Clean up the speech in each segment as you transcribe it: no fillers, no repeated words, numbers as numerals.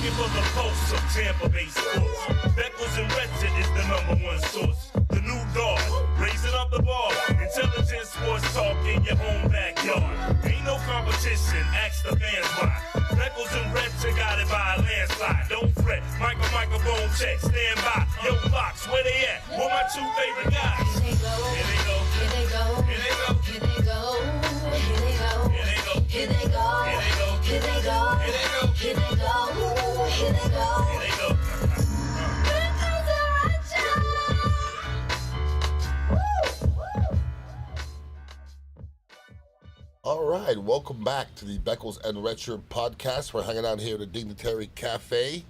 looking for the pulse of Tampa-based sports. Beckles Recher is the #1 source. The new dog, raising up the bar. Intelligent sports talk in your own backyard. Ain't no competition, ask the fans why. Beckles Recher got it by a landslide. Don't fret, microphone check, stand by. Yo, Bucs, where they at? Who my 2 favorite guys? Here they go. Here they go. Here they go. Here they go. Here they go. Here they go. Here they go. Here they go. Here they go. Here they go. Here they go. Here they go. Here they go. Here they go. Beckles Recher. All right, welcome back to the Beckles and Recher podcast. We're hanging out here at the Dignitary Cafe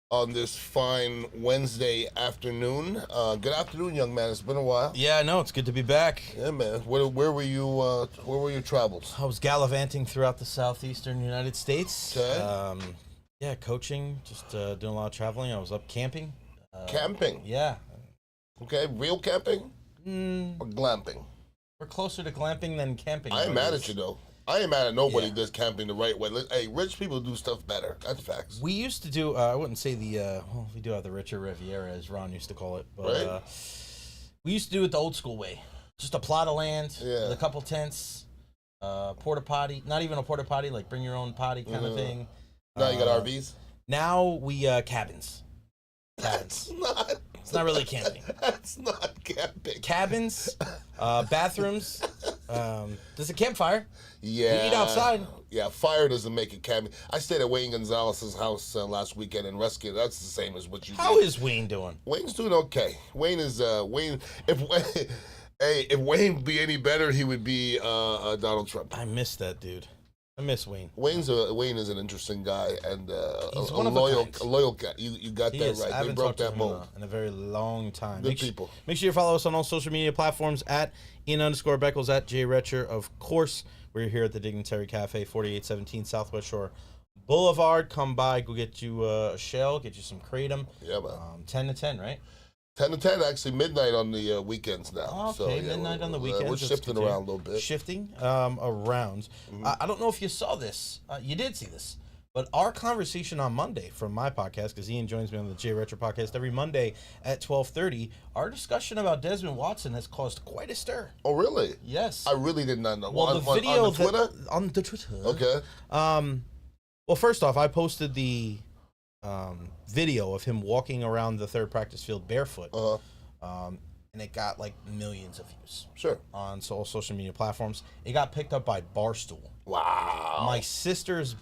on this fine Wednesday afternoon. Good afternoon, young man. It's been a while. Yeah, no, it's good to be back. Yeah, man. Where were you? Where were your travels? I was gallivanting throughout the southeastern United States. Okay. Yeah, coaching, just doing a lot of traveling. I was up camping. Camping. Yeah. Okay, real camping Mm, or glamping? we're closer to glamping than camping. I ain't mad nowadays. at you though. I ain't mad at nobody Yeah. does camping the right way. Hey, rich people do stuff better. That's facts. We used to do, I wouldn't say well, we do have the Richer Riviera, as Ron used to call it. But Right. we used to do it the old school way. Just a plot of land Yeah. with a couple tents, porta potty. Not even a porta potty, like bring your own potty kind of thing. Now you got RVs. Now we cabins. Cabins. It's not really camping. That's not camping. Cabins, bathrooms. There's a campfire. Yeah. You eat outside. Yeah, fire doesn't make it camping. I stayed at Wayne Gonzalez's house last weekend in Rescue. That's the same as what you How did. is Wayne doing? Wayne's doing okay. Wayne is Wayne. If Wayne be any better, he would be Donald Trump. I miss that dude. I miss Wayne. Wayne is an interesting guy and He's a one of a loyal kind. a loyal guy. You got He that is. I right. They haven't broke talked to that him mold. in a very long time. Good people. Make sure you follow us on all social media platforms at Ian_Beckles, at Jay Recher. Of course, we're here at the Dignitary Cafe, 4817 Southwest Shore Boulevard. Come by, go get you a shell, get you some kratom. Yeah, man. 10 to 10, right? 10 to 10, actually midnight on the weekends now. Oh, So, okay, yeah, midnight on the we're weekends. We're That's shifting good to around a hear. little bit. Shifting around. I don't know if you saw this. You did see this. But our conversation on Monday from my podcast, because Ian joins me on the Jay Recher podcast every Monday at 12:30, our discussion about Desmond Watson has caused quite a stir. Oh, really? Yes. I really did not know. Well, on, the video on the Twitter? on the Twitter. Okay. Well, first off, I posted the video of him walking around the third practice field barefoot. And it got like millions of views Sure. on all social media platforms. It got picked up by Barstool. Wow. My sister's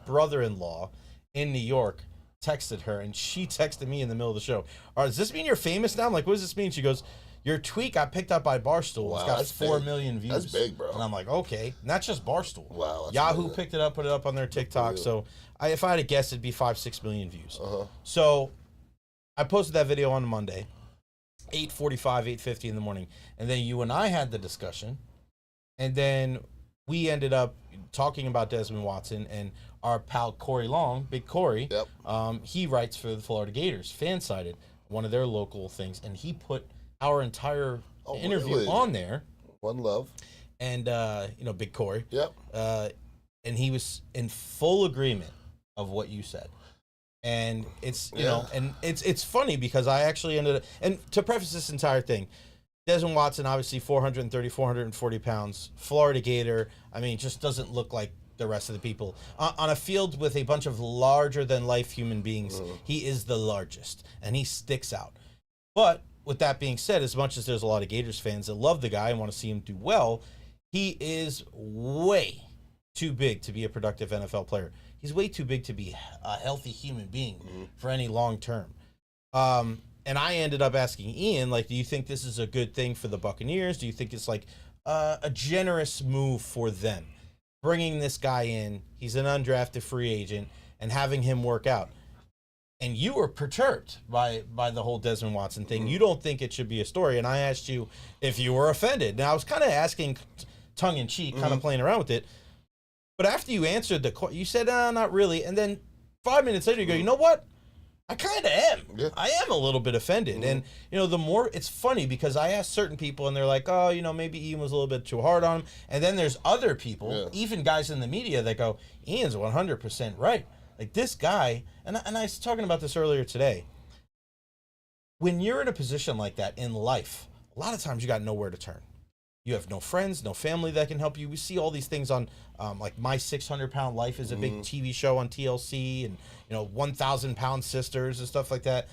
brother-in-law in New York texted her, and she texted me in the middle of the show. All right, does this mean you're famous now? I'm like, what does this mean? She goes, your tweet got picked up by Barstool. Wow, It's got that's 4 big. million views. That's big, bro. And I'm like, okay. And that's just Barstool. Wow, that's Yahoo big. picked it up, put it up on their TikTok. you. So if I had to guess, it'd be 5-6 million views. So I posted that video on Monday, 8:45, 8:50 in the morning. And then you and I had the discussion. And then we ended up talking about Desmond Watson, and our pal Corey Long, Big Corey, Yep. he writes for the Florida Gators, fan-sided, one of their local things, and he put our entire interview really? on there. One love. And, Big Corey. Yep. And he was in full agreement of what you said. And it's, you know, and it's funny because I actually ended up, and to preface this entire thing, Desmond Watson, obviously 430, 440 pounds, Florida Gator. I mean, just doesn't look like the rest of the people. On a field with a bunch of larger-than-life human beings, he is the largest, and he sticks out. But with that being said, as much as there's a lot of Gators fans that love the guy and want to see him do well, he is way too big to be a productive NFL player. He's way too big to be a healthy human being for any long term. And I ended up asking Ian, like, do you think this is a good thing for the Buccaneers? Do you think it's like a generous move for them? Bringing this guy in, he's an undrafted free agent, and having him work out. And you were perturbed by the whole Desmond Watson thing. You don't think it should be a story. And I asked you if you were offended. Now, I was kind of asking tongue-in-cheek, kind of playing around with it. But after you answered the question, you said, not really. And then 5 minutes later, you go, you know what? I kind of am. Yeah. I am a little bit offended. And, the more, it's funny because I asked certain people and they're like, oh, maybe Ian was a little bit too hard on him. And then there's other people, even guys in the media that go, Ian's 100% right. Like this guy, and I was talking about this earlier today. When you're in a position like that in life, a lot of times you got nowhere to turn. You have no friends, no family that can help you. We see all these things on, like My 600-Pound Life is a big TV show on TLC, and 1,000-Pound Sisters and stuff like that.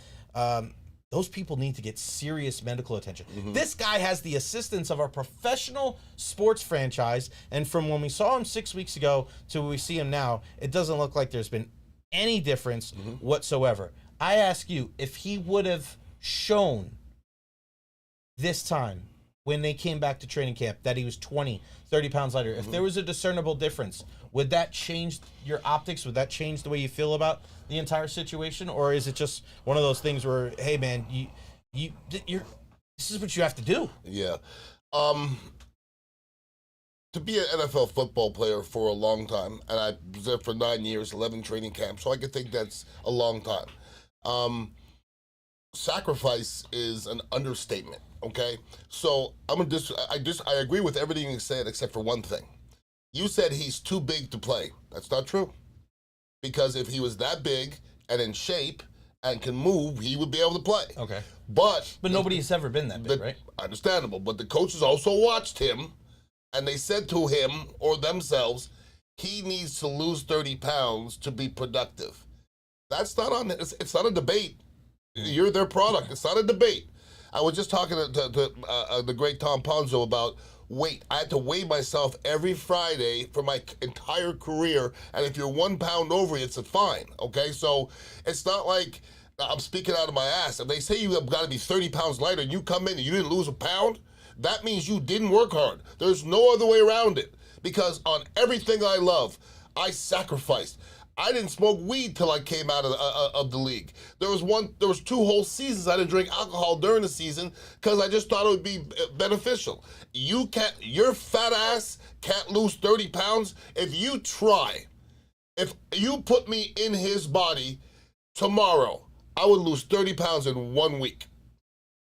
Those people need to get serious medical attention. This guy has the assistance of a professional sports franchise, and from when we saw him 6 weeks ago to when we see him now, it doesn't look like there's been any difference whatsoever. I ask you, if he would have shown this time when they came back to training camp that he was 20, 30 pounds lighter, if there was a discernible difference, would that change your optics? Would that change the way you feel about the entire situation? Or is it just one of those things where, hey man, you're this is what you have to do? Yeah. To be an NFL football player for a long time, and I was there for 9 years, 11 training camps, so I could think that's a long time. Sacrifice is an understatement, okay? So I agree with everything you said except for one thing. You said he's too big to play. That's not true. Because if he was that big and in shape and can move, he would be able to play. Okay. But nobody's ever been that big, right? Understandable. But the coaches also watched him, and they said to him or themselves, he needs to lose 30 pounds to be productive. That's not on. It's not a debate. You're their product. It's not a debate. I was just talking to the great Tom Ponzo about weight. I had to weigh myself every Friday for my entire career, and if you're 1 pound over, it's a fine, okay? So it's not like I'm speaking out of my ass. If they say you have got to be 30 pounds lighter and you come in and you didn't lose a pound, that means you didn't work hard. There's no other way around it, because on everything I love, I sacrificed. I didn't smoke weed till I came out of the league. There was 2 whole seasons I didn't drink alcohol during the season because I just thought it would be beneficial. Your fat ass can't lose 30 pounds if you try. If you put me in his body tomorrow, I would lose 30 pounds in 1 week.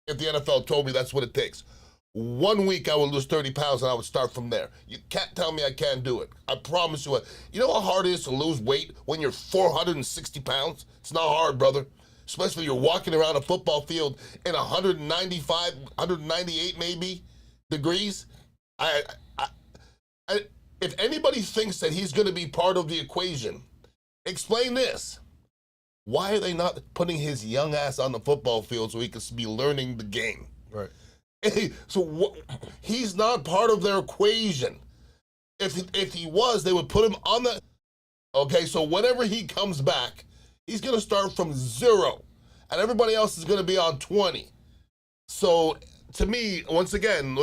If the NFL told me that's what it takes. 1 week I would lose 30 pounds and I would start from there. You can't tell me I can't do it. I promise you. You know how hard it is to lose weight when you're 460 pounds? It's not hard, brother. Especially when you're walking around a football field in 195, 198 maybe degrees. If anybody thinks that he's going to be part of the equation, explain this. Why are they not putting his young ass on the football field so he can be learning the game? Right. So he's not part of their equation. If he was, they would put him on the... Okay, so whenever he comes back, he's going to start from 0, and everybody else is going to be on 20. So to me, once again,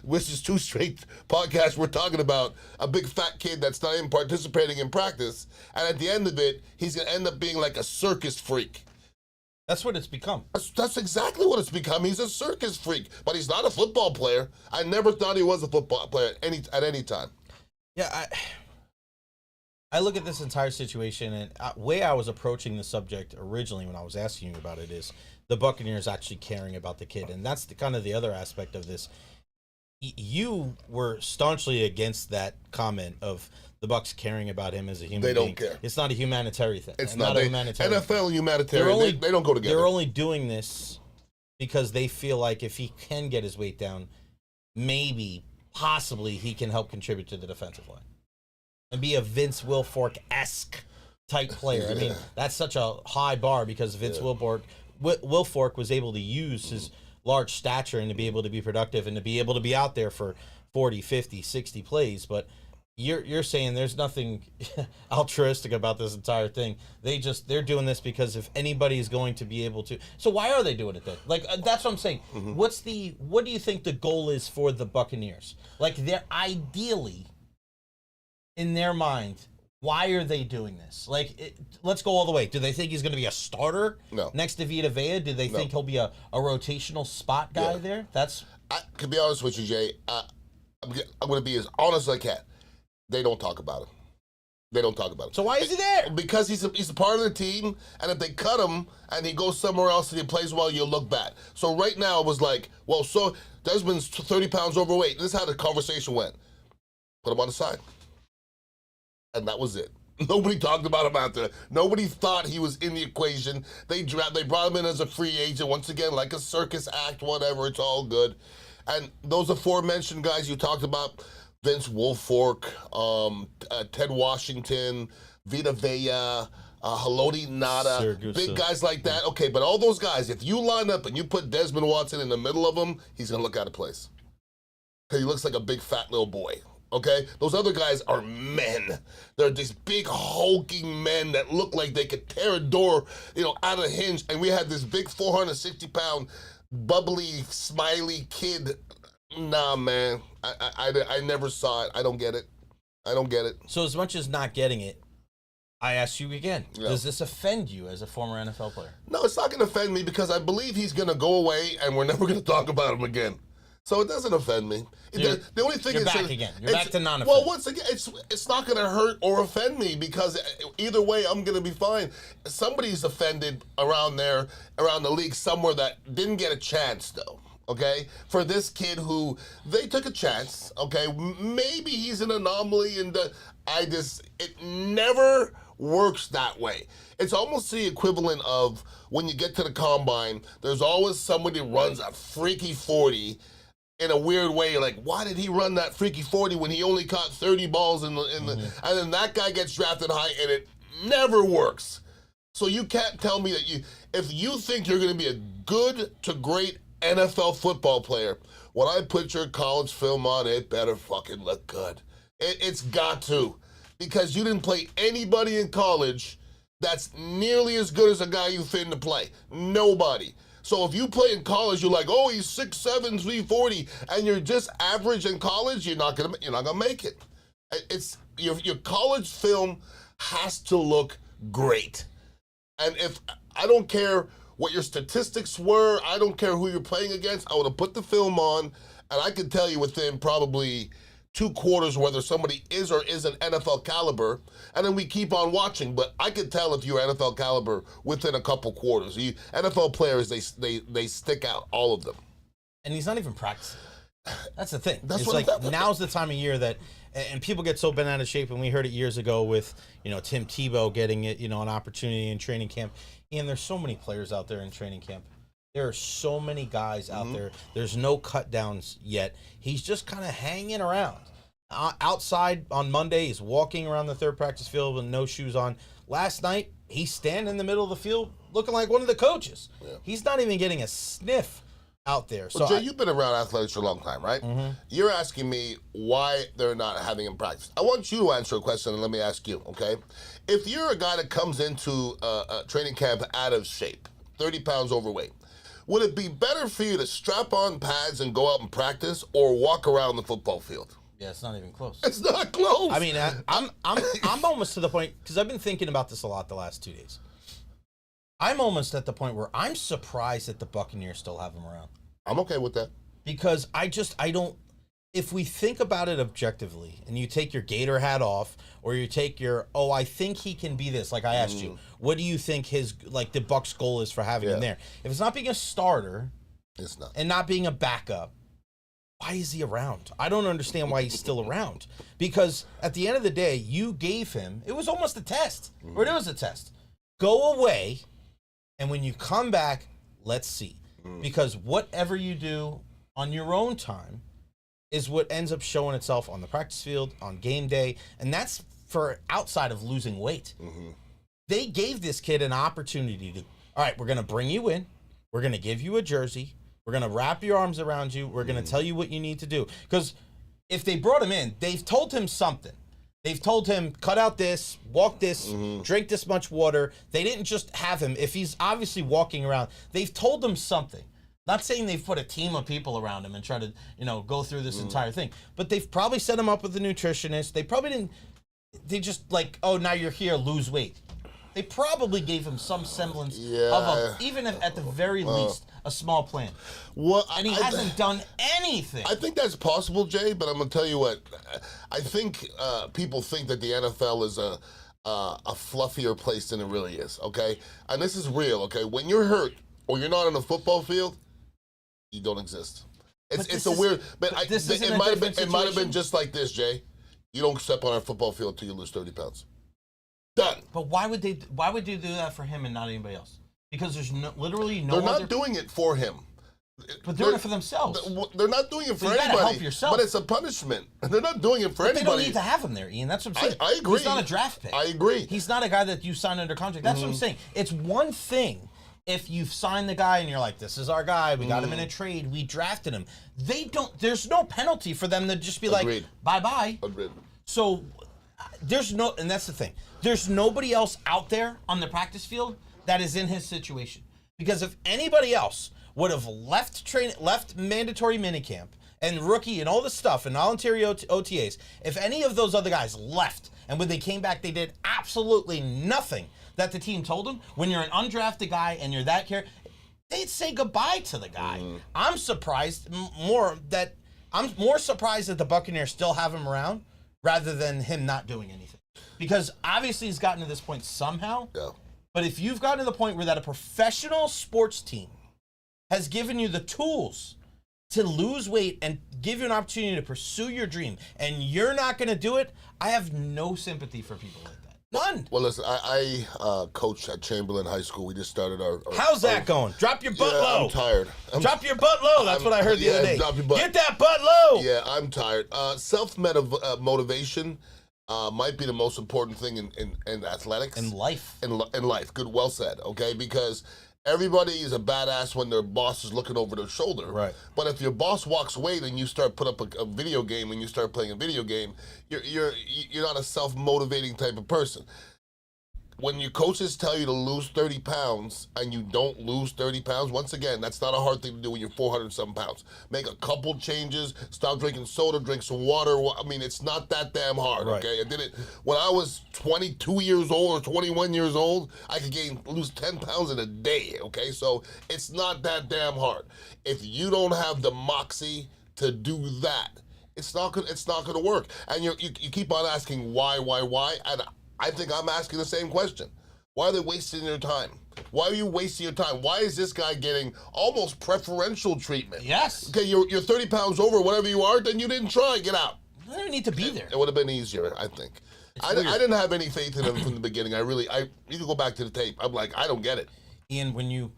which is 2 straight podcasts, we're talking about a big fat kid that's not even participating in practice, and at the end of it, he's going to end up being like a circus freak. That's what it's become. That's exactly what it's become. He's a circus freak, but he's not a football player. I never thought he was a football player at any time. Yeah, I look at this entire situation, and the way I was approaching the subject originally when I was asking you about it is the Buccaneers actually caring about the kid, and that's kind of the other aspect of this. You were staunchly against that comment of the Bucs caring about him as a human being. They don't care. It's not a humanitarian thing. It's not a humanitarian NFL thing. Humanitarian. They don't go together. They're only doing this because they feel like if he can get his weight down, maybe, possibly, he can help contribute to the defensive line and be a Vince Wilfork-esque type player. I mean, that's such a high bar because Vince Wilfork was able to use his large stature and to be able to be productive and to be able to be out there for 40, 50, 60 plays. But you're saying there's nothing altruistic about this entire thing. They're doing this because if anybody is going to be able to. So why are they doing it then? Like that's what I'm saying. What do you think the goal is for the Buccaneers? Like they're ideally in their mind, why are they doing this? Like, let's go all the way. Do they think he's going to be a starter next to Vita Vea? Do they think he'll be a rotational spot guy there? I can be honest with you, Jay. I'm going to be as honest as I can. They don't talk about him. They don't talk about him. So why is he there? Because he's a part of the team, and if they cut him and he goes somewhere else and he plays well, you'll look bad. So right now it was like, well, so Desmond's 30 pounds overweight. This is how the conversation went. Put him on the side. And that was it. Nobody talked about him after. Nobody thought he was in the equation. They brought him in as a free agent, once again, like a circus act, whatever. It's all good. And those aforementioned guys you talked about, Vince Wilfork, Ted Washington, Vita Vea, Haloti Nada, big guys like that. Okay, but all those guys, if you line up and you put Desmond Watson in the middle of them, he's going to look out of place. Because he looks like a big fat little boy. Okay? Those other guys are men. They're these big hulking men that look like they could tear a door, out of a hinge. And we had this big 460-pound, bubbly, smiley kid. Nah, man. I never saw it. I don't get it. So as much as not getting it, I ask you again, does this offend you as a former NFL player? No, it's not going to offend me because I believe he's going to go away and we're never going to talk about him again. So it doesn't offend me. The only thing you're is back again. You're back to non-offense. Well, once again, it's not going to hurt or offend me because either way, I'm going to be fine. Somebody's offended around the league somewhere that didn't get a chance, though. Okay, for this kid who they took a chance. Okay, maybe he's an anomaly, and it never works that way. It's almost the equivalent of when you get to the combine. There's always somebody who runs a freaky 40. In a weird way, you're like, why did he run that freaky 40 when he only caught 30 balls and then that guy gets drafted high and it never works. So you can't tell me that if you think you're going to be a good to great NFL football player, when I put your college film on, it better fucking look good. It's got to, because you didn't play anybody in college that's nearly as good as a guy you fit to play. Nobody. So if you play in college, you're like, oh, he's 6'7", 340, and you're just average in college, you're not gonna make it. It's your college film has to look great. And if I don't care what your statistics were, I don't care who you're playing against, I would have put the film on, and I can tell you within probably 2 quarters whether somebody is or isn't NFL caliber, and then we keep on watching. But I can tell if you're NFL caliber within a couple quarters. NFL players, they stick out, all of them. And he's not even practicing. That's the thing. That's it's what like now's the time of year that, and people get so bent out of shape, and we heard it years ago with, Tim Tebow getting it, an opportunity in training camp. And there's so many players out there in training camp. There are so many guys out there. There's no cut downs yet. He's just kind of hanging around. Outside on Monday, he's walking around the third practice field with no shoes on. Last night, he's standing in the middle of the field looking like one of the coaches. Yeah. He's not even getting a sniff out there. Well, Jay, you've been around athletics for a long time, right? You're asking me why they're not having him practice. I want you to answer a question, and let me ask you, okay? If you're a guy that comes into a training camp out of shape, 30 pounds overweight, would it be better for you to strap on pads and go out and practice, or walk around the football field? Yeah, it's not even close. It's not close. I mean, I'm almost to the point, because I've been thinking about this a lot the last 2 days. I'm almost at the point where I'm surprised that the Buccaneers still have him around. I'm okay with that. Because I don't, if we think about it objectively, and you take your Gator hat off, or you take your, I think he can be this, like I asked you, what do you think the Bucs goal is for having him there? If it's not being a starter, it's not, and not being a backup, why is he around? I don't understand why he's still around. Because at the end of the day, you gave him, it was almost a test, or it was a test. Go away, and when you come back, let's see. Because whatever you do on your own time is what ends up showing itself on the practice field, on game day, and that's for outside of losing weight. They gave this kid an opportunity to, all right, we're going to bring you in, we're going to give you a jersey, we're going to wrap your arms around you, we're going to tell you what you need to do. Because if they brought him in, they've told him something. They've told him, cut out this, walk this, drink this much water. They didn't just have him. If he's obviously walking around, they've told him something. Not saying they've put a team of people around him and try to, go through this entire thing. But they've probably set him up with a nutritionist. They probably didn't, they just like, oh, now you're here, lose weight. They probably gave him some semblance of even if at the very least, a small plan. Well, and he hasn't done anything. I think that's possible, Jay, but I'm going to tell you what. I think people think that the NFL is a fluffier place than it really is, okay? And this is real, okay? When you're hurt or you're not on a football field, you don't exist. It's a weird, but it might have been just like this, Jay. You don't step on our football field till you lose 30 pounds. Done. But why would they do that for him and not anybody else? Because there's literally no. They're not doing it for him. But they're doing it for themselves. They're not doing it for So you gotta anybody. help yourself. But it's a punishment. They're not doing it for But they anybody. don't need to have him there, Ian. That's what I'm saying. I agree. He's not a draft pick. I agree. He's not a guy that you sign under contract. That's what I'm saying. It's one thing if you've signed the guy and you're like, this is our guy, we got him in a trade, we drafted him. There's no penalty for them to just be Agreed. like, bye-bye. Agreed. So and that's the thing. There's nobody else out there on the practice field that is in his situation. Because if anybody else would have left mandatory minicamp and rookie and all this stuff and voluntary OTAs, if any of those other guys left and when they came back they did absolutely nothing that the team told them, when you're an undrafted guy and you're that character, they'd say goodbye to the guy. I'm surprised I'm more surprised that the Buccaneers still have him around rather than him not doing anything. Because obviously he's gotten to this point somehow. Yeah. But if you've gotten to the point where that a professional sports team has given you the tools to lose weight and give you an opportunity to pursue your dream, and you're not going to do it, I have no sympathy for people like that. None. Well, listen, I coached at Chamberlain High School. We just started our How's that going? Drop your butt low. I'm tired. Drop your butt low. That's what I heard the other day. Drop your butt. Get that butt low. Yeah, I'm tired. Self-motivation might be the most important thing in athletics. In life. In life. Good, well said, okay? Because everybody is a badass when their boss is looking over their shoulder. Right. But if your boss walks away and you start put up a video game and you start playing a video game, you're not a self-motivating type of person. When your coaches tell you to lose 30 pounds and you don't lose 30 pounds, once again, that's not a hard thing to do when you're 400-something pounds. Make a couple changes, stop drinking soda, drink some water. I mean, it's not that damn hard, Right. okay? I did it when I was 22 years old or 21 years old. I could lose 10 pounds in a day, okay? So it's not that damn hard. If you don't have the moxie to do that, it's not gonna work. And you keep on asking why, and I think I'm asking the same question. Why are they wasting their time? Why are you wasting your time? Why is this guy getting almost preferential treatment? Yes. Okay, you're 30 pounds over, whatever you are, then you didn't try. Get out. You don't even need to be there. It would have been easier, I think. I didn't have any faith in him from the beginning. You can go back to the tape. I'm like, I don't get it. Ian, when you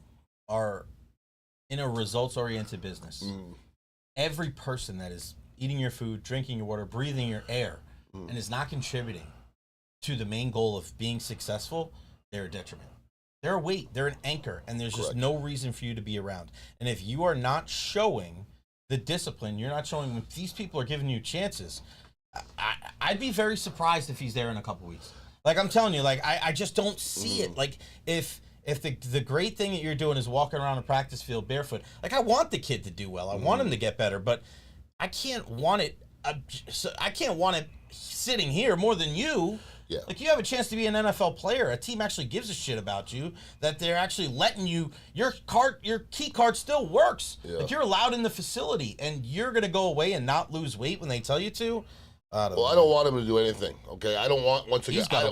are in a results-oriented business, every person that is eating your food, drinking your water, breathing your air, and is not contributing to the main goal of being successful, they're a detriment. They're a weight, they're an anchor, and there's just no reason for you to be around. And if you are not showing the discipline, you're not showing when these people are giving you chances, I'd be very surprised if he's there in a couple weeks. Like I'm telling you, like I just don't see it. Like if the great thing that you're doing is walking around a practice field barefoot, like I want the kid to do well. I want him to get better, but I can't want it. I can't want it sitting here more than you. Yeah. Like you have a chance to be an NFL player. A team actually gives a shit about you. That they're actually letting you. Your key card still works. Yeah. Like you're allowed in the facility, and you're gonna go away and not lose weight when they tell you to. I don't want him to do anything. Okay, I don't want once again. I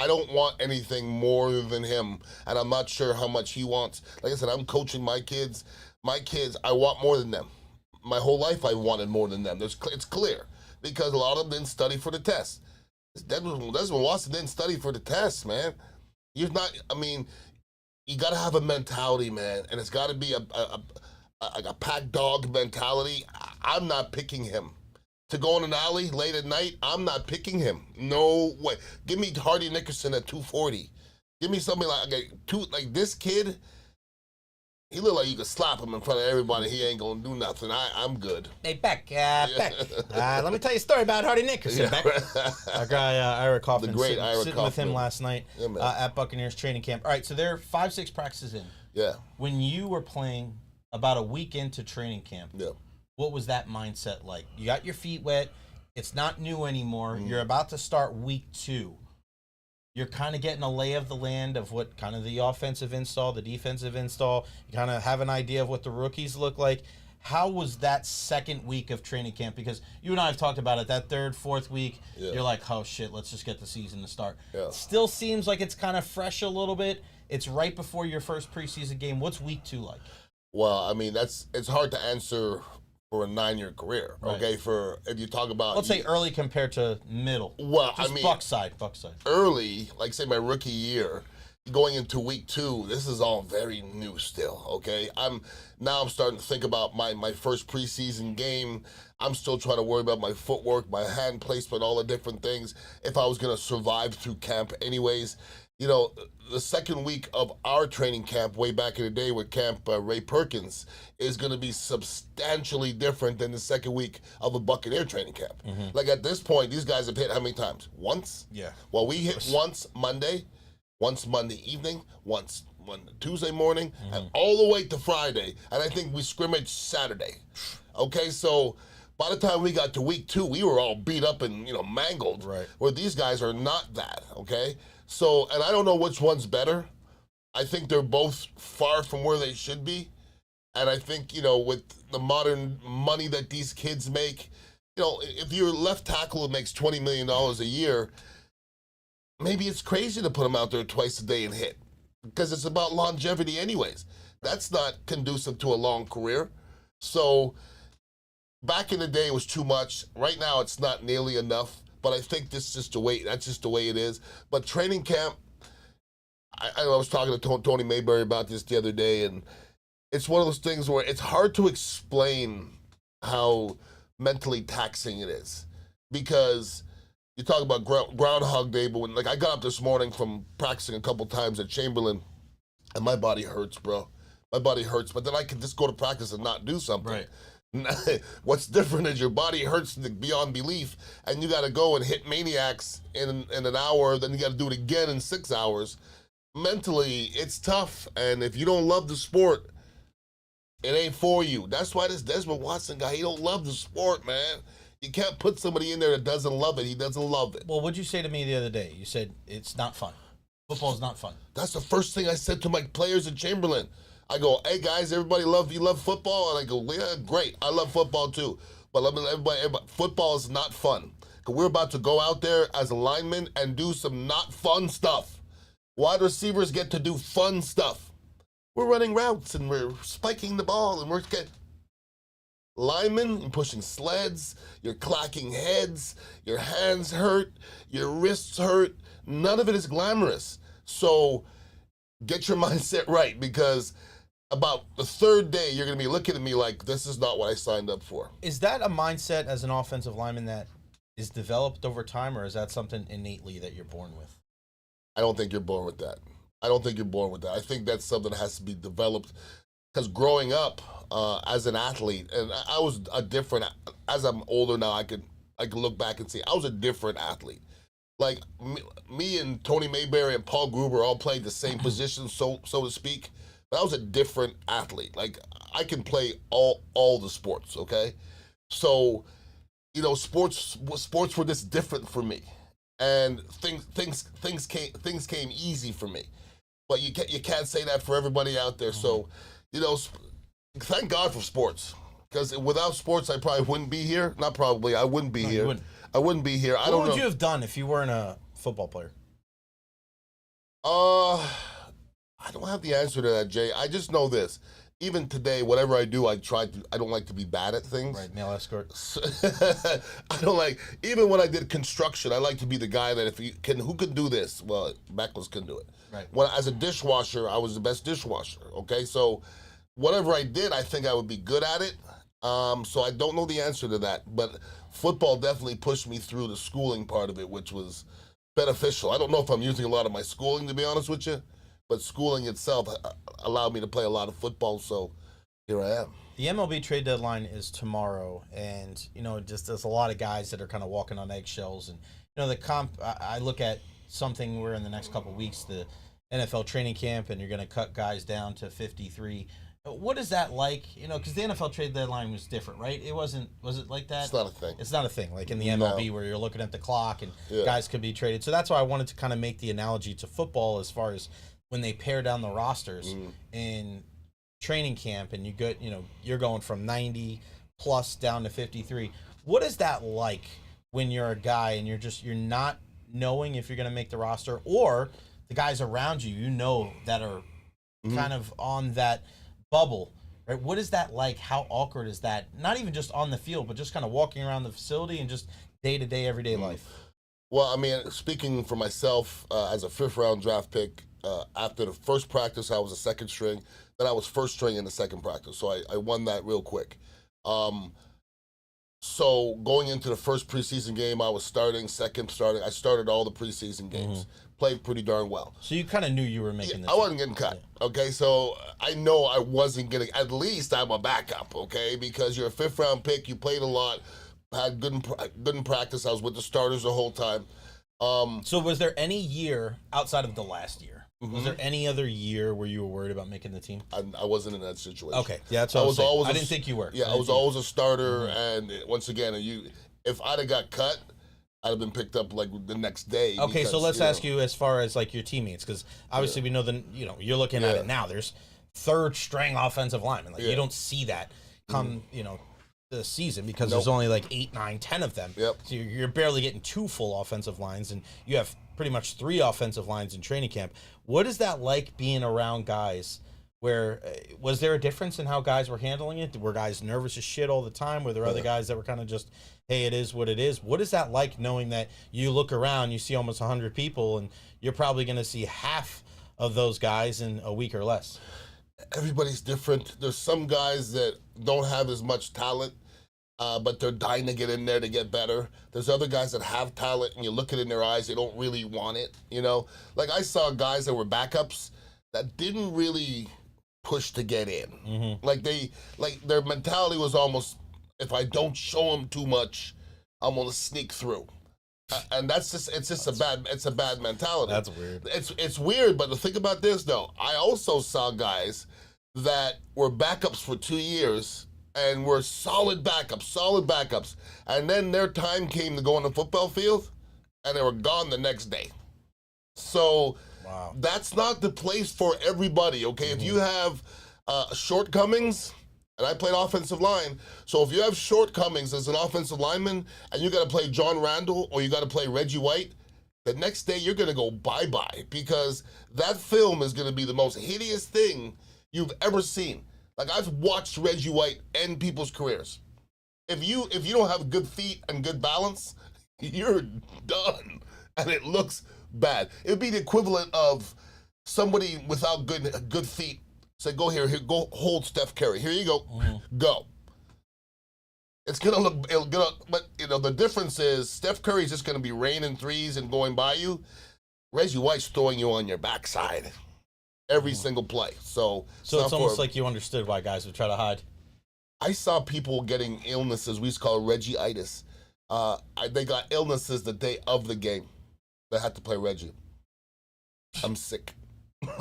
don't want anything more than him, and I'm not sure how much he wants. Like I said, I'm coaching my kids. My kids, I want more than them. My whole life, I wanted more than them. It's clear because a lot of them didn't study for the test. Desmond Watson didn't study for the test, man. You're not. I mean, you got to have a mentality, man, and it's got to be a pack dog mentality. I'm not picking him to go in an alley late at night. I'm not picking him. No way. Give me Hardy Nickerson at 240. Give me something like this kid. He look like you could slap him in front of everybody. He ain't gonna do nothing. I'm good. Hey, Beck. Let me tell you a story about Hardy Nickerson, Beck. Our guy, Ira Kaufman, sitting with him last night at Buccaneers training camp. All right, so they're 5-6 practices in. Yeah. When you were playing about a week into training camp, what was that mindset like? You got your feet wet. It's not new anymore. You're about to start week 2. You're kind of getting a lay of the land of what kind of the offensive install, the defensive install. You kind of have an idea of what the rookies look like. How was that second week of training camp? Because you and I have talked about it. That third, fourth week, you're like, oh, shit, let's just get the season to start. Yeah. It still seems like it's kind of fresh a little bit. It's right before your first preseason game. What's week 2 like? Well, I mean, it's hard to answer for a 9-year career. Right. Okay, for if you talk about Let's say early compared to middle. Well, Just I mean, Bucs side. early, like say my rookie year, going into week 2, this is all very new still. Okay, I'm starting to think about my first preseason game. I'm still trying to worry about my footwork, my hand placement, all the different things. If I was gonna survive through camp, anyways. You know, the second week of our training camp, way back in the day with Camp Ray Perkins, is going to be substantially different than the second week of a Buccaneer training camp. Like at this point, these guys have hit how many times? Once? Yeah. Well, we hit once Monday evening, once Tuesday morning, and all the way to Friday. And I think we scrimmaged Saturday. Okay, so by the time we got to week 2, we were all beat up and, mangled. Right. Where these guys are not that, okay? So, and I don't know which one's better. I think they're both far from where they should be. And I think, with the modern money that these kids make, if your left tackle makes $20 million a year, maybe it's crazy to put him out there twice a day and hit. Because it's about longevity anyways. That's not conducive to a long career. So, back in the day, it was too much. Right now, it's not nearly enough. But I think that's just the way it is. But training camp, I was talking to Tony Mayberry about this the other day, and it's one of those things where it's hard to explain how mentally taxing it is. Because you talk about Groundhog Day, but when I got up this morning from practicing a couple times at Chamberlain, and my body hurts, bro. My body hurts, but then I can just go to practice and not do something. Right. What's different is your body hurts beyond belief, and you got to go and hit maniacs in an hour, then you got to do it again in 6 hours. Mentally, it's tough, and if you don't love the sport, it ain't for you. That's why this Desmond Watson guy, he don't love the sport, man. You can't put somebody in there that doesn't love it. He doesn't love it. Well, what'd you say to me the other day? You said it's not fun. Football's not fun. That's the first thing I said to my players at Chamberlain. I go, hey guys, you love football? And I go, yeah, great, I love football too. But let me everybody, football is not fun. Cause we're about to go out there as a lineman and do some not fun stuff. Wide receivers get to do fun stuff. We're running routes and we're spiking the ball and we're getting linemen, you're pushing sleds, you're clacking heads, your hands hurt, your wrists hurt. None of it is glamorous. So get your mindset right, because about the third day, you're going to be looking at me like, this is not what I signed up for. Is that a mindset as an offensive lineman that is developed over time, or is that something innately that you're born with? I don't think you're born with that. I think that's something that has to be developed, because growing up as an athlete, and I was a different, as I'm older now, I can look back and see, I was a different athlete. Like me and Tony Mayberry and Paul Gruber all played the same position, so to speak. But I was a different athlete. Like, I can play all the sports, okay? So, sports were just different for me, and things came easy for me. But you can't say that for everybody out there. So, thank God for sports, because without sports, I probably wouldn't be here. Not probably, I wouldn't be here. I wouldn't be here. What would you have done if you weren't a football player? I don't have the answer to that, Jay. I just know this. Even today, whatever I do, I don't like to be bad at things. Right, male escort. I don't like, even when I did construction, I like to be the guy that who can do this? Well, Beckles can do it. Right. When, as a dishwasher, I was the best dishwasher, okay? So whatever I did, I think I would be good at it. So I don't know the answer to that, but football definitely pushed me through the schooling part of it, which was beneficial. I don't know if I'm using a lot of my schooling, to be honest with you. But schooling itself allowed me to play a lot of football, so here I am. The MLB trade deadline is tomorrow, and, just there's a lot of guys that are kind of walking on eggshells. And, I look at something where in the next couple of weeks, the NFL training camp, and you're going to cut guys down to 53. What is that like? Because the NFL trade deadline was different, right? Was it like that? It's not a thing. It's not a thing, like in the MLB where you're looking at the clock and guys could be traded. So that's why I wanted to kind of make the analogy to football as far as when they pare down the rosters in training camp, and you're going from 90 plus down to 53. What is that like when you're a guy and you're not knowing if you're going to make the roster, or the guys around you, that are kind of on that bubble, right? What is that like? How awkward is that? Not even just on the field, but just kind of walking around the facility and just day-to-day, everyday life. Well, I mean, speaking for myself, as a 5th-round draft pick, after the first practice, I was a second string. Then I was first string in the second practice, so I won that real quick. So going into the first preseason game, I was starting, second starting. I started all the preseason games, played pretty darn well. So you kind of knew you were making this. I wasn't getting cut, okay? So I know I wasn't getting, at least I'm a backup, okay? Because you're a 5th-round pick, you played a lot, had good in practice. I was with the starters the whole time. So was there any year outside of the last year? Was there any other year where you were worried about making the team? I wasn't in that situation. Okay, yeah, that's what I was always. I didn't think you were. Yeah, I was always a starter, and once again, if I'd have got cut, I'd have been picked up like the next day. Okay, so let's ask you as far as like your teammates, because obviously we know you're looking at it now. There's 3rd string offensive linemen. Like you don't see that come the season because there's only like 8, 9, 10 of them. Yep. So you're barely getting 2 full offensive lines, and you have pretty much 3 offensive lines in training camp. What is that like being around guys? Where was there a difference in how guys were handling it? Were guys nervous as shit all the time? Were there other guys that were kind of just, hey, it is what it is? What is that like knowing that you look around, you see almost 100 people, and you're probably going to see half of those guys in a week or less? Everybody's different. There's some guys that don't have as much talent, but they're dying to get in there to get better. There's other guys that have talent, and you look it in their eyes, they don't really want it, Like I saw guys that were backups that didn't really push to get in. Like their mentality was almost, if I don't show them too much, I'm gonna sneak through. And it's a bad mentality. That's weird. It's weird, but the thing about this though, I also saw guys that were backups for 2 years and were solid backups. And then their time came to go on the football field, and they were gone the next day. So that's not the place for everybody, okay? If you have shortcomings, and I played offensive line, so if you have shortcomings as an offensive lineman, and you got to play John Randall or you got to play Reggie White, the next day you're going to go bye-bye, because that film is going to be the most hideous thing you've ever seen. Like, I've watched Reggie White end people's careers. If you don't have good feet and good balance, you're done, and it looks bad. It would be the equivalent of somebody without good feet say, go here, go hold Steph Curry. Here you go, go. It's gonna look, but the difference is Steph Curry's just gonna be raining threes and going by you. Reggie White's throwing you on your backside every single play. So it's almost like you understood why guys would try to hide. I saw people getting illnesses. We used to call it Reggie-itis. They got illnesses the day of the game. They had to play Reggie. I'm sick.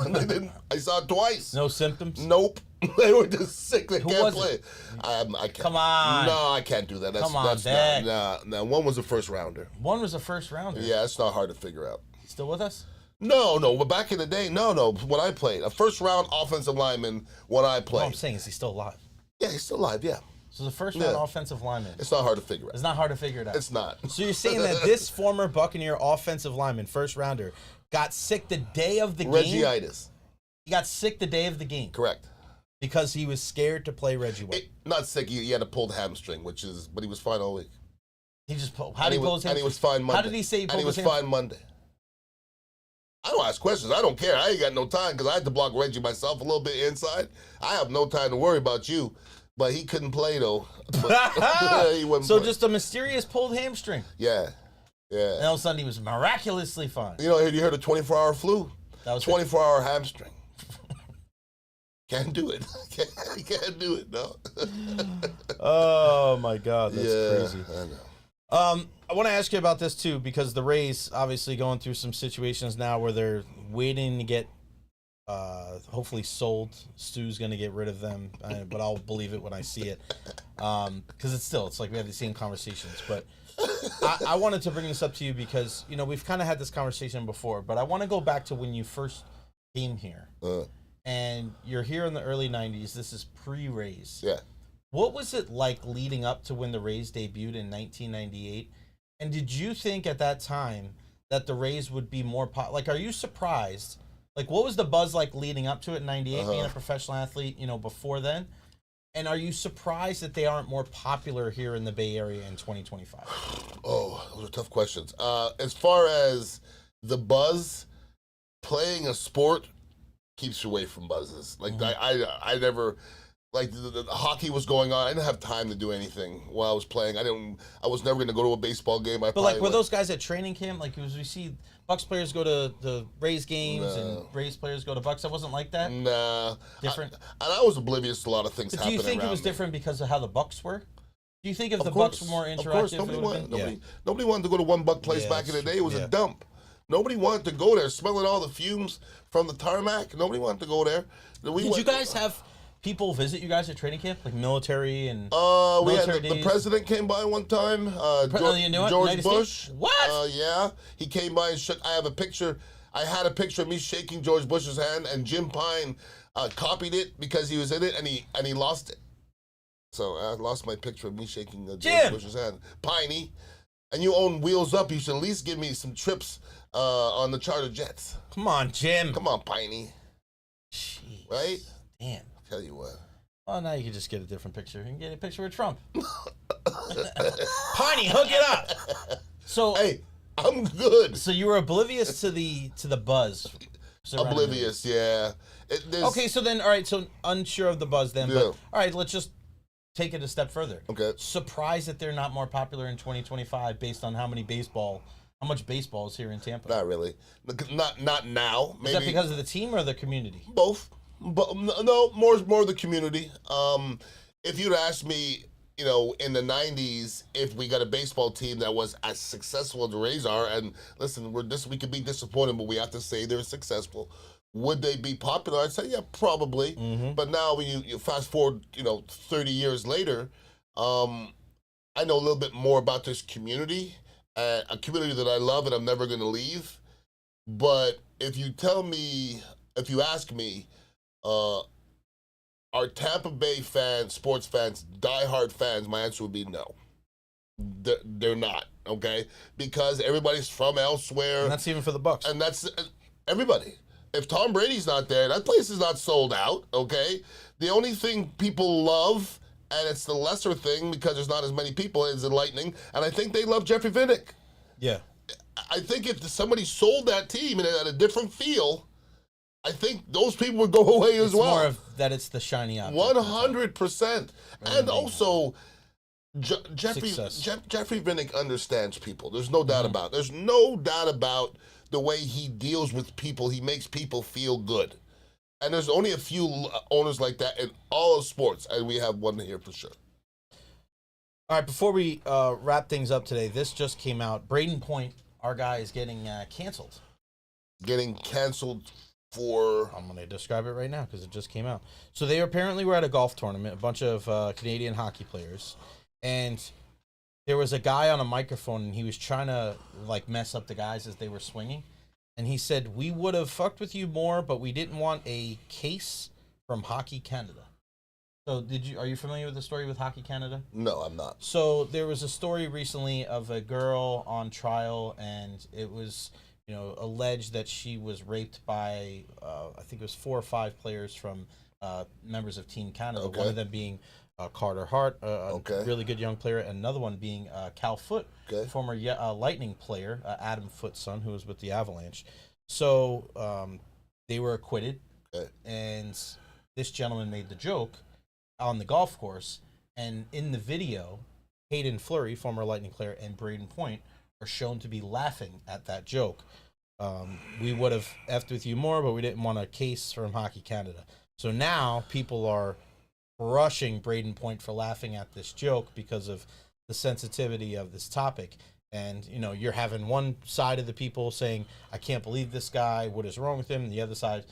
They didn't. I saw it twice. No symptoms? Nope. They were just sick. They Who can't was play. it? I can't. Come on. No, I can't do that. Come on, Dad. No, one was a first rounder. One was a first rounder. Yeah, it's not hard to figure out. Still with us? No, but back in the day, no. When I played, a first round offensive lineman when I played. What I'm saying is he's still alive. Yeah, he's still alive, yeah. So the first round offensive lineman. It's not hard to figure out. It's not hard to figure it out. It's not. So you're saying that this former Buccaneer offensive lineman, first rounder, got sick the day of the game? Reggie-itis. He got sick the day of the game. Correct. Because he was scared to play Reggie White. Not sick. He had a pulled hamstring, but he was fine all week. He just pulled. How did he pull his hamstring? And he was fine Monday. How did he say he pulled his hamstring? And he was fine Monday. I don't ask questions. I don't care. I ain't got no time because I had to block Reggie myself a little bit inside. I have no time to worry about you. But he couldn't play, though. He wouldn't so play. just a mysterious pulled hamstring. Yeah. And all of a sudden he was miraculously fine. You heard of 24-hour flu? That was 24-hour hamstring. Can't do it. Can't do it, no. Oh, my God. That's crazy. I know. I want to ask you about this, too, because the Rays obviously going through some situations now where they're waiting to get hopefully sold. Stu's going to get rid of them, but I'll believe it when I see it. Because it's like we have the same conversations. But I wanted to bring this up to you because, we've kind of had this conversation before, but I want to go back to when you first came here. And you're here in the early 90s. This is pre-Rays. Yeah. What was it like leading up to when the Rays debuted in 1998? And did you think at that time that the Rays would be more are you surprised? Like, what was the buzz like leading up to it in 98, being a professional athlete, before then? And are you surprised that they aren't more popular here in the Bay Area in 2025? Oh, those are tough questions. As far as the buzz, playing a sport keeps you away from buzzes. Like I never, like the hockey was going on. I didn't have time to do anything while I was playing. I was never going to go to a baseball game. But like, were those guys at training camp? Like, we see Bucs players go to the Rays games and Rays players go to Bucs. It wasn't like that. Nah, Different. And I was oblivious to a lot of things. But do you think it was different because of how the Bucs were? Do you think if the Bucs were more interactive, of course, nobody wanted to go to one Buck place back in the day. It was a dump. Nobody wanted to go there, smelling all the fumes from the tarmac. Nobody wanted to go there. Did you guys have people visit you guys at training camp, like military and? We had the president came by one time. George Bush. What? Yeah, he came by and shook. I have a picture. I had a picture of me shaking George Bush's hand, and Jim Pine copied it because he was in it, and he lost it. So I lost my picture of me shaking George Bush's hand. Piney, and you own Wheels Up. You should at least give me some trips on the charter jets. Come on, Jim. Come on, Piney. Jeez. Right? Damn. Tell you what. Well, now you can just get a different picture. You can get a picture with Trump. Piney, hook it up. So hey, I'm good. So you were oblivious to the buzz. Oblivious, yeah. Okay, so then, all right, so unsure of the buzz then. But all right, let's just take it a step further. Okay. Surprised that they're not more popular in 2025 based on how much baseball is here in Tampa. Not really. Not now. Maybe. Is that because of the team or the community? Both. But no, more the community. If you'd asked me, in the 90s, if we got a baseball team that was as successful as the Rays are, and listen, we could be disappointed, but we have to say they're successful. Would they be popular? I'd say, yeah, probably. Mm-hmm. But now when you fast forward, 30 years later, I know a little bit more about this community, a community that I love and I'm never going to leave. But if you ask me, are Tampa Bay fans, sports fans, diehard fans, my answer would be no. They're not, okay? Because everybody's from elsewhere. And that's even for the Bucs. And that's everybody. If Tom Brady's not there, that place is not sold out, okay? The only thing people love, and it's the lesser thing because there's not as many people, is the Lightning. And I think they love Jeffrey Vinnick. Yeah. I think if somebody sold that team and it had a different feel, I think those people would go away as well. More of that it's the shiny object. 100%. And also, Jeffrey Vinnick understands people. There's no doubt about it. There's no doubt about the way he deals with people. He makes people feel good. And there's only a few owners like that in all of sports, and we have one here for sure. All right, before we wrap things up today, this just came out. Braden Point, our guy, is getting canceled. Getting canceled for... I'm going to describe it right now because it just came out. So they apparently were at a golf tournament, a bunch of Canadian hockey players, and there was a guy on a microphone, and he was trying to mess up the guys as they were swinging. And he said, "We would have fucked with you more, but we didn't want a case from Hockey Canada." So are you familiar with the story with Hockey Canada? No, I'm not. So there was a story recently of a girl on trial, and it was, alleged that she was raped by, I think it was 4 or 5 players from members of Team Canada. Okay. One of them being Carter Hart, a really good young player, and another one being Cal Foote, former Lightning player, Adam Foote's son, who was with the Avalanche. So they were acquitted, and this gentleman made the joke on the golf course, and in the video, Hayden Fleury, former Lightning player, and Braden Point are shown to be laughing at that joke. We would have effed with you more, but we didn't want a case from Hockey Canada. So now people are rushing Braden Point for laughing at this joke because of the sensitivity of this topic. And, you're having one side of the people saying, "I can't believe this guy, what is wrong with him?" And the other side,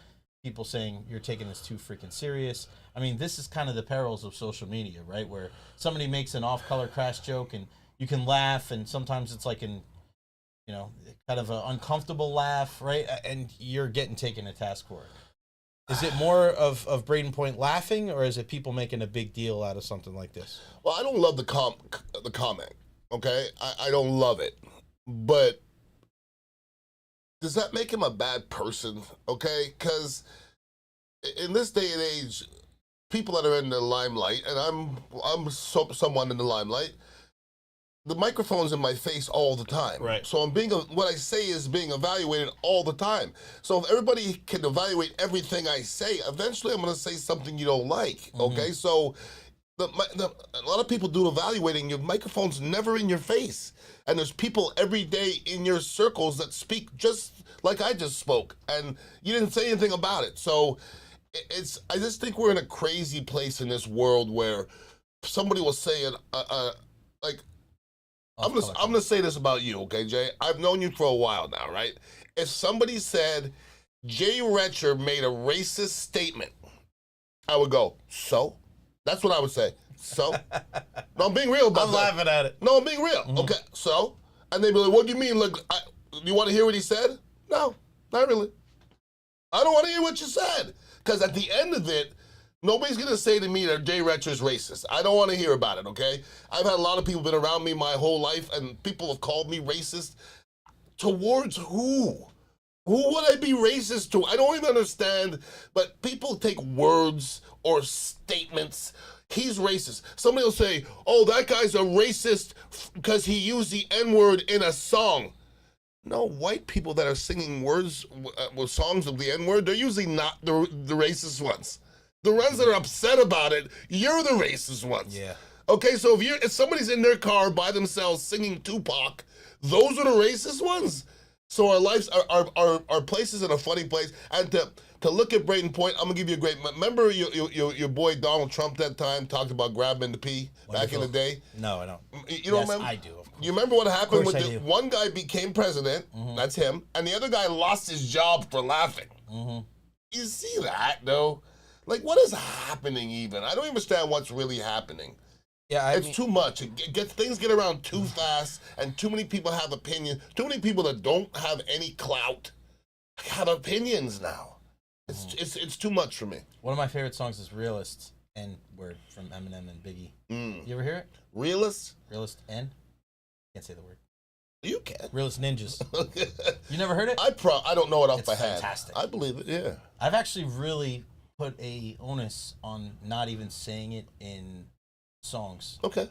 people saying, "You're taking this too freaking serious." I mean, this is kind of the perils of social media, right? Where somebody makes an off-color crash joke and you can laugh, and sometimes it's like kind of an uncomfortable laugh, right? And you're getting taken to task for it. Is it more of Braden Point laughing, or is it people making a big deal out of something like this? Well, I don't love the comment, okay? I don't love it. But does that make him a bad person, okay? Because in this day and age, people that are in the limelight, and someone in the limelight. The microphone's in my face all the time. Right. So I'm what I say is being evaluated all the time. So if everybody can evaluate everything I say, eventually I'm going to say something you don't like. Okay. So a lot of people do evaluating. Your microphone's never in your face, and there's people every day in your circles that speak just like I just spoke, and you didn't say anything about it. So I just think we're in a crazy place in this world where somebody was saying like. I'm gonna say this about you, okay, Jay? I've known you for a while now, right? If somebody said Jay Recher made a racist statement, I would go, so? That's what I would say. So? No, I'm being real about that. I'm laughing at it. No, I'm being real. Okay, so? And they'd be like, what do you mean? Like, you want to hear what he said? No, not really. I don't want to hear what you said. Because at the end of it, nobody's going to say to me that Jay Recher is racist. I don't want to hear about it, okay? I've had a lot of people been around me my whole life, and people have called me racist. Towards who? Who would I be racist to? I don't even understand, but people take words or statements. He's racist. Somebody will say, oh, that guy's a racist because he used the N-word in a song. No, white people that are singing words with songs of the N-word, they're usually not the racist ones. The ones that are upset about it, you're the racist ones. Yeah. Okay, so if somebody's in their car by themselves singing Tupac, those are the racist ones. So our lives, our place is in a funny place. And to look at Brayton Point, I'm gonna give you a great. Remember your boy Donald Trump that time talked about grabbing the pee back in the day. No, I don't. You don't remember? I do. Of course. You remember what happened Of course with I do. one guy became president, that's him, and the other guy lost his job for laughing. You see that though? Like, what is happening even? I don't understand what's really happening. Yeah, It's too much. Things get around too fast, and too many people have opinions. Too many people that don't have any clout have opinions now. It's too much for me. One of my favorite songs is Realist, N-word from Eminem and Biggie. You ever hear it? Realist? Realist N? Can't say the word. You can. Realist Ninjas. You never heard it? I don't know it off It's my head. fantastic. I believe it, yeah. I've actually really put a onus on not even saying it in songs. Okay.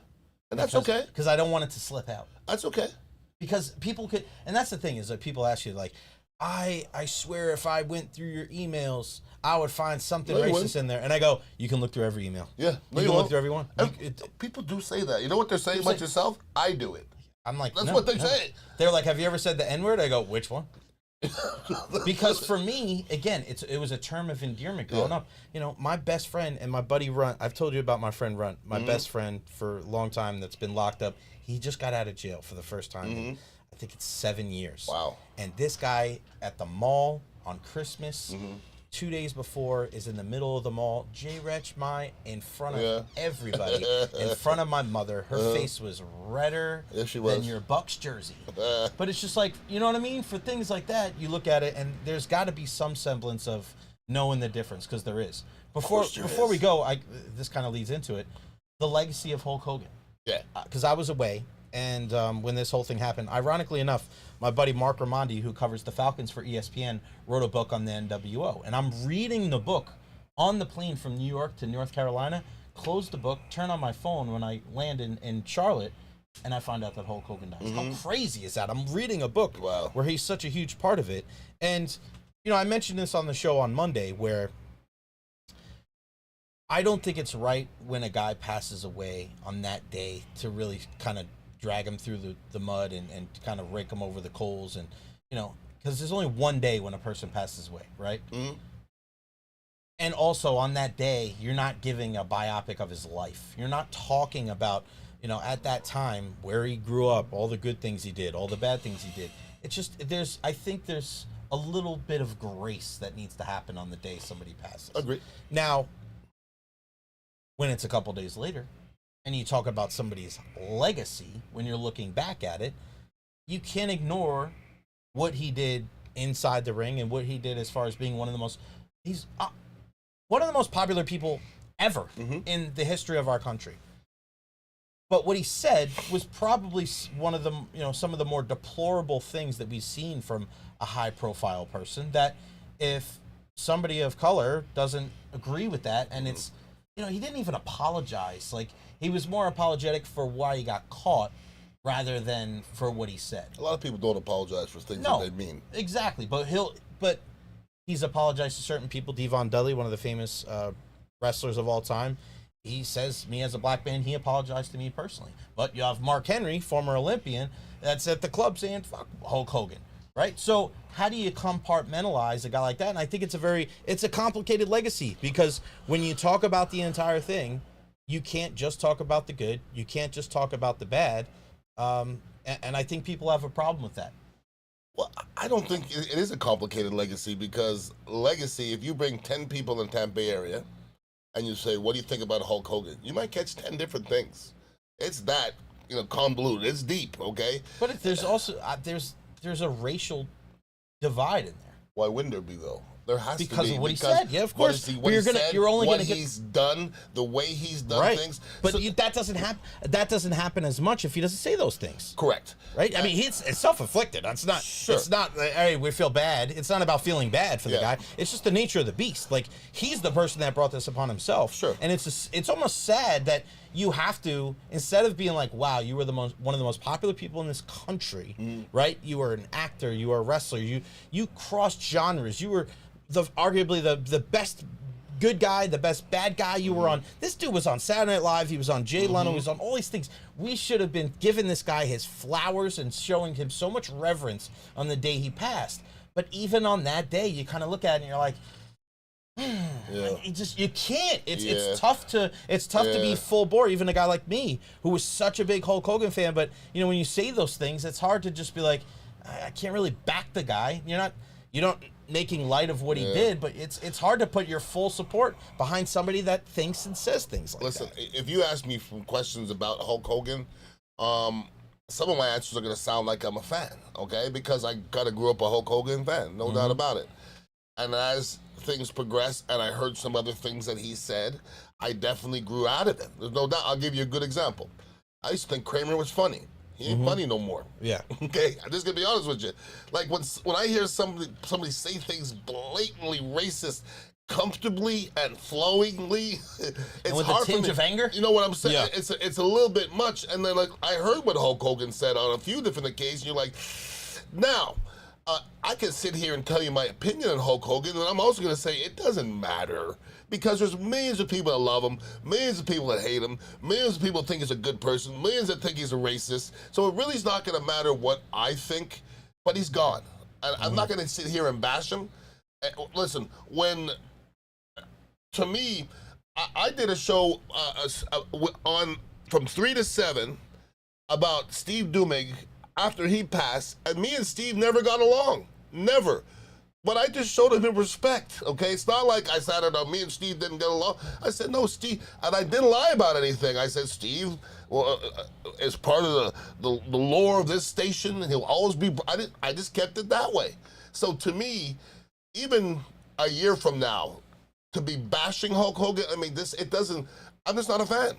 And that's okay. Because I don't want it to slip out. That's okay. Because people could, and that's the thing is that people ask you like, I swear if I went through your emails, I would find something racist in there. And I go, you can look through every email. Yeah. You can look through every one. People do say that. You know what they're saying about yourself? I do it. I'm like, That's no, what they no. say. They're like, have you ever said the N-word? I go, which one? Because for me, again, it was a term of endearment growing up. You know, my best friend and my buddy Runt, I've told you about my friend Runt, my best friend for a long time that's been locked up. He just got out of jail for the first time in, I think it's 7 years. Wow. And this guy at the mall on Christmas, 2 days before, is in the middle of the mall, Jay Rech, in front of everybody, in front of my mother. Her face was redder than your Bucs jersey. But it's just like, you know what I mean? For things like that, you look at it, and there's got to be some semblance of knowing the difference, because there is. Before we go, this kind of leads into it, the legacy of Hulk Hogan. Yeah. Because I was away, and when this whole thing happened, ironically enough, my buddy Mark Ramondi, who covers the Falcons for ESPN, wrote a book on the NWO. And I'm reading the book on the plane from New York to North Carolina, closed the book, turned on my phone when I land in Charlotte, and I found out that Hulk Hogan died. How crazy is that? I'm reading a book where he's such a huge part of it. And, you know, I mentioned this on the show on Monday, where I don't think it's right when a guy passes away on that day to really kind of drag him through the mud and kind of rake him over the coals, and you know, because there's only one day when a person passes away, right? And also on that day, you're not giving a biopic of his life. You're not talking about, you know, at that time where he grew up, all the good things he did, all the bad things he did. It's just I think there's a little bit of grace that needs to happen on the day somebody passes. Agree. Now, when it's a couple days later, and you talk about somebody's legacy, when you're looking back at it, you can't ignore what he did inside the ring and what he did as far as being one of the most popular people ever in the history of our country. But what he said was probably one of the, you know, some of the more deplorable things that we've seen from a high profile person, that if somebody of color doesn't agree with that, and it's he didn't even apologize. Like, he was more apologetic for why he got caught rather than for what he said. A lot of people don't apologize for things that they mean. Exactly. But he's apologized to certain people. Devon Dudley, one of the famous wrestlers of all time, he says, me as a black man, he apologized to me personally. But you have Mark Henry, former Olympian, that's at the club saying, fuck Hulk Hogan, right? So how do you compartmentalize a guy like that? And I think it's a complicated legacy, because when you talk about the entire thing, you can't just talk about the good. You can't just talk about the bad. And I think people have a problem with that. Well, I don't think it is a complicated legacy, because legacy, if you bring 10 people in the Tampa area and you say, what do you think about Hulk Hogan? You might catch 10 different things. It's that, convoluted. It's deep, okay? But there's also, there's a racial divide in there. Why wouldn't there be, though? There has to be. Because of what he said. Yeah, of course. You're only going to get he's done, the way he's done things. But that doesn't happen. That doesn't happen as much if he doesn't say those things. Correct. Right. I mean, it's self-inflicted. That's not. Sure. It's not. Hey, we feel bad. It's not about feeling bad for the guy. It's just the nature of the beast. Like, he's the person that brought this upon himself. Sure. And it's almost sad that you have to, instead of being like, wow, you were one of the most popular people in this country, right? You were an actor. You were a wrestler. You crossed genres. You were arguably the best good guy, the best bad guy. You were on. This dude was on Saturday Night Live. He was on Jay Leno. He was on all these things. We should have been giving this guy his flowers and showing him so much reverence on the day he passed. But even on that day, you kind of look at it and you're like, you can't. It's tough to be full bore. Even a guy like me, who was such a big Hulk Hogan fan, but when you say those things, it's hard to just be like, I can't really back the guy. You don't making light of what he did, but it's hard to put your full support behind somebody that thinks and says things like that. Listen, if you ask me some questions about Hulk Hogan, some of my answers are going to sound like I'm a fan, okay? Because I kind of grew up a Hulk Hogan fan, no doubt about it. And as things progressed and I heard some other things that he said, I definitely grew out of it. There's no doubt. I'll give you a good example. I used to think Kramer was funny. He ain't funny no more. Yeah. Okay, I'm just gonna be honest with you. Like when I hear somebody say things blatantly racist, comfortably and flowingly, it's and with hard a tinge for me. Of anger. You know what I'm saying? Yeah. It's a little bit much. And then I heard what Hulk Hogan said on a few different occasions. You're like, now. I can sit here and tell you my opinion on Hulk Hogan, and I'm also going to say it doesn't matter, because there's millions of people that love him, millions of people that hate him, millions of people think he's a good person, millions that think he's a racist. So it really is not going to matter what I think, but he's gone. And I'm not going to sit here and bash him. Listen, to me, I did a show on from 3 to 7 about Steve Dumig after he passed, and me and Steve never got along. Never. But I just showed him respect, okay? It's not like I sat down, me and Steve didn't get along. I said, no, Steve, and I didn't lie about anything. I said, Steve, as part of the lore of this station, and he'll always be, I just kept it that way. So to me, even a year from now, to be bashing Hulk Hogan, I mean, I'm just not a fan.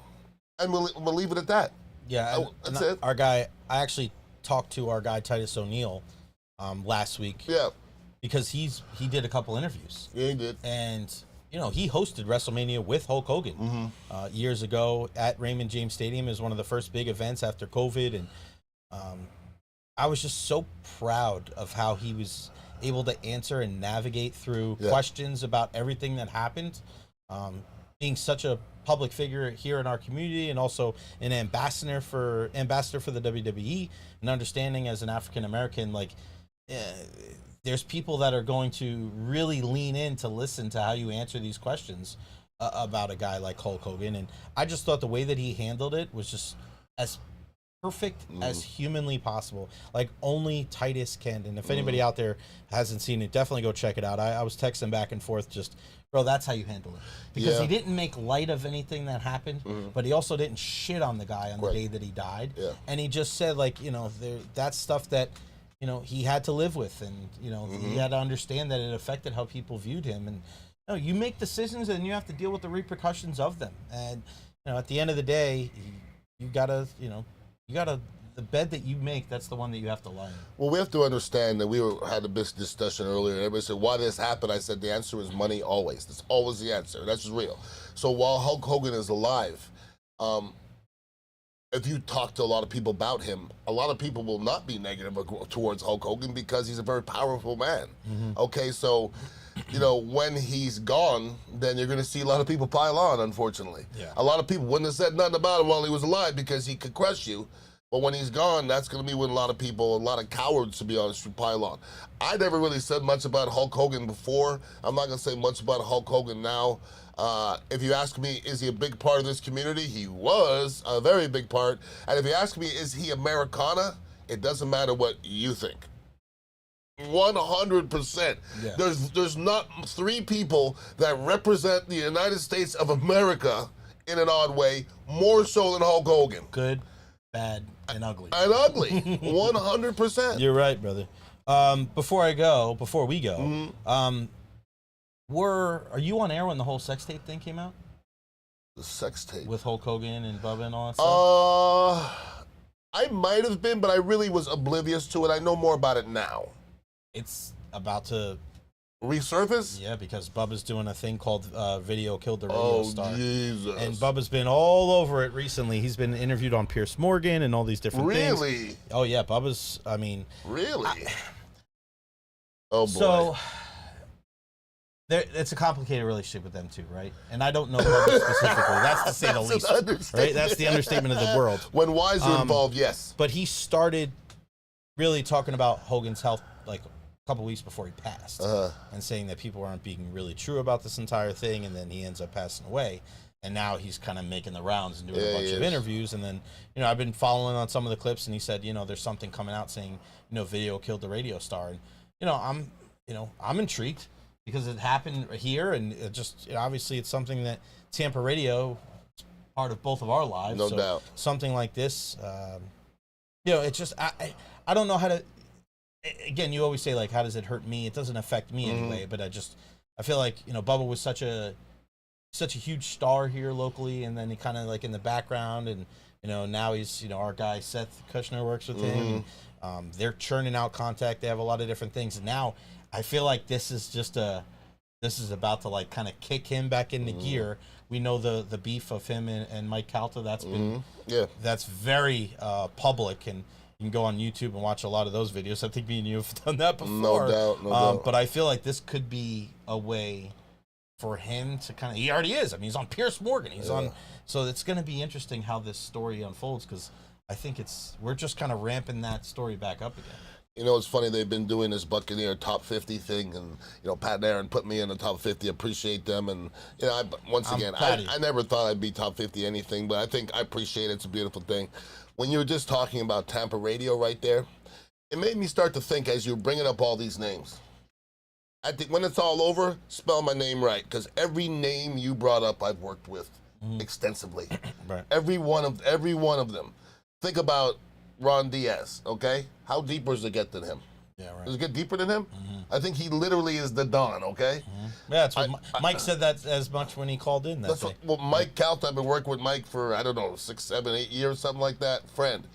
And we'll leave it at that. Yeah, that's it. Our guy, I actually talked to our guy Titus O'Neil last week. Yeah. Because he did a couple interviews. Yeah, he did. And he hosted WrestleMania with Hulk Hogan years ago at Raymond James Stadium. It was one of the first big events after COVID, and I was just so proud of how he was able to answer and navigate through questions about everything that happened. Being such a public figure here in our community, and also an ambassador for the WWE, and understanding as an African American, there's people that are going to really lean in to listen to how you answer these questions about a guy like Hulk Hogan. And I just thought the way that he handled it was just as perfect as humanly possible, like only Titus can. And if anybody out there hasn't seen it, definitely go check it out. I was texting back and forth, just, bro, that's how you handle it. Because he didn't make light of anything that happened, but he also didn't shit on the guy on the day that he died. Yeah. And he just said, that's stuff that, he had to live with, and, he had to understand that it affected how people viewed him. And, you make decisions and you have to deal with the repercussions of them. And, at the end of the day, you gotta the bed that you make, that's the one that you have to lie in. Well, we have to understand that had a big discussion earlier. Everybody said, why this happened? I said, the answer is money always. That's always the answer. That's just real. So while Hulk Hogan is alive, if you talk to a lot of people about him, a lot of people will not be negative towards Hulk Hogan because he's a very powerful man. Okay, so, when he's gone, then you're going to see a lot of people pile on, unfortunately. Yeah. A lot of people wouldn't have said nothing about him while he was alive because he could crush you. But when he's gone, that's going to be when a lot of people, a lot of cowards, to be honest, would pile on. I never really said much about Hulk Hogan before. I'm not going to say much about Hulk Hogan now. If you ask me, is he a big part of this community? He was a very big part. And if you ask me, is he Americana? It doesn't matter what you think. 100%. Yeah. There's not three people that represent the United States of America in an odd way more so than Hulk Hogan. Good, bad, and ugly. And ugly. 100%. You're right, brother. Before we go, are you on air when the whole sex tape thing came out? The sex tape. With Hulk Hogan and Bubba and all that stuff? I might have been, but I really was oblivious to it. I know more about it now. It's about to resurface? Yeah, because Bubba's doing a thing called Video Killed the Radio Star. Jesus. And Bubba's been all over it recently. He's been interviewed on Piers Morgan and all these different things. Really? Oh, yeah. Bubba's, Really? Oh, boy. So, it's a complicated relationship with them, too, right? And I don't know Bubba specifically. That's to say the least. Right? That's the understatement of the world. When wives are involved, yes. But he started really talking about Hogan's health, like, couple weeks before he passed, and saying that people aren't being really true about this entire thing, and then he ends up passing away, and now he's kind of making the rounds and doing a bunch of interviews, and then I've been following on some of the clips, and he said there's something coming out saying Video Killed the Radio Star, and I'm intrigued because it happened here, and it just obviously it's something that Tampa radio is part of both of our lives, no doubt. Something like this, it's just I don't know how to. Again, you always say, like, how does it hurt me? It doesn't affect me anyway, but I feel like, Bubba was such a huge star here locally, and then he kind of, like, in the background, and, now he's, our guy Seth Kushner works with him. They're churning out contact. They have a lot of different things. And now I feel like this is about to, like, kind of kick him back into gear. We know the beef of him and Mike Calta. That's been, that's very public, and you can go on YouTube and watch a lot of those videos. I think me and you have done that before. No doubt. But I feel like this could be a way for him to kind of... He already is. I mean, he's on Piers Morgan. He's on... So it's going to be interesting how this story unfolds, because I think we're just kind of ramping that story back up again. It's funny, they've been doing this Buccaneer top 50 thing, and, Pat and Aaron put me in the top 50. Appreciate them. And, I never thought I'd be top 50 anything, but I think I appreciate it. It's a beautiful thing. When you were just talking about Tampa radio right there, it made me start to think as you were bringing up all these names. I think when it's all over, spell my name right, because every name you brought up I've worked with extensively. Right. Every one of them. Think about Ron Diaz, okay? How deep does it get than him? Yeah, right. Does it get deeper than him? I think he literally is the Don, okay? Yeah, that's what Mike said that as much when he called in that day. Mike Calta, I've been working with Mike for, 6, 7, 8 years, something like that. Friend.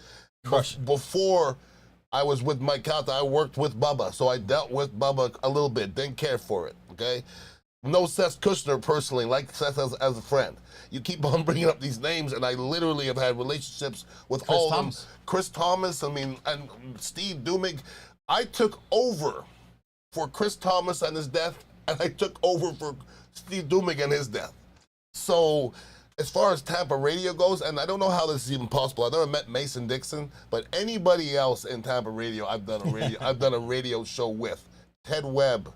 Before I was with Mike Calta, I worked with Bubba, so I dealt with Bubba a little bit, didn't care for it, okay? No Seth Kushner personally, like Seth as a friend. You keep on bringing up these names, and I literally have had relationships with all of them. Chris Thomas, and Steve Dumig. I took over for Chris Thomas and his death, and I took over for Steve Dumig and his death. So as far as Tampa radio goes, and I don't know how this is even possible. I've never met Mason Dixon, but anybody else in Tampa radio, I've done a radio show with. Ted Webb,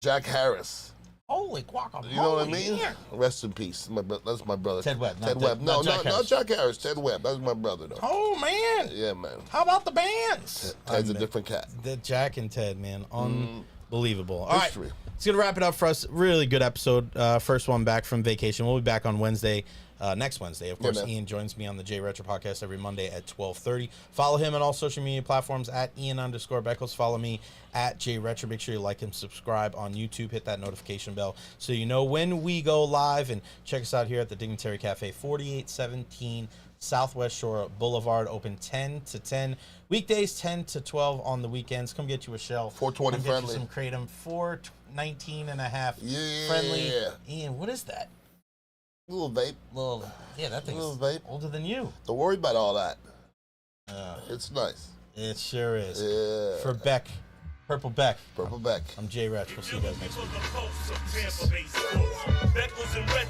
Jack Harris. Holy guacamole. You know what I mean? Yeah. Rest in peace. That's my brother. Ted Webb. Ted Webb. No, not Jack Harris. Ted Webb. That's my brother, though. Oh, man. Yeah, man. How about the bands? Ted's a different cat. The Jack and Ted, man. Unbelievable. All right. It's going to wrap it up for us. Really good episode. First one back from vacation. We'll be back on Wednesday. Next Wednesday. Of course, Ian joins me on the Jay Recher podcast every Monday at 12:30. Follow him on all social media platforms at Ian_Beckles. Follow me at Jay Recher. Make sure you like and subscribe on YouTube. Hit that notification bell so you know when we go live. And check us out here at the Dignitary Cafe, 4817 Southwest Shore Boulevard, open 10 to 10. Weekdays, 10 to 12 on the weekends. Come get you a shell. 420 Come friendly. get you some Kratom. 419 and a half Yeah. friendly. Ian, what is that? Little vape. That thing's Little vape. older than you. Don't worry about all that. Uh, It's nice. it sure is. Yeah. For Beck, Purple Beck, Purple Beck. I'm Jay Retch. We'll see you guys next week. The pulse of Tampa Bay sports. Beckles and Recher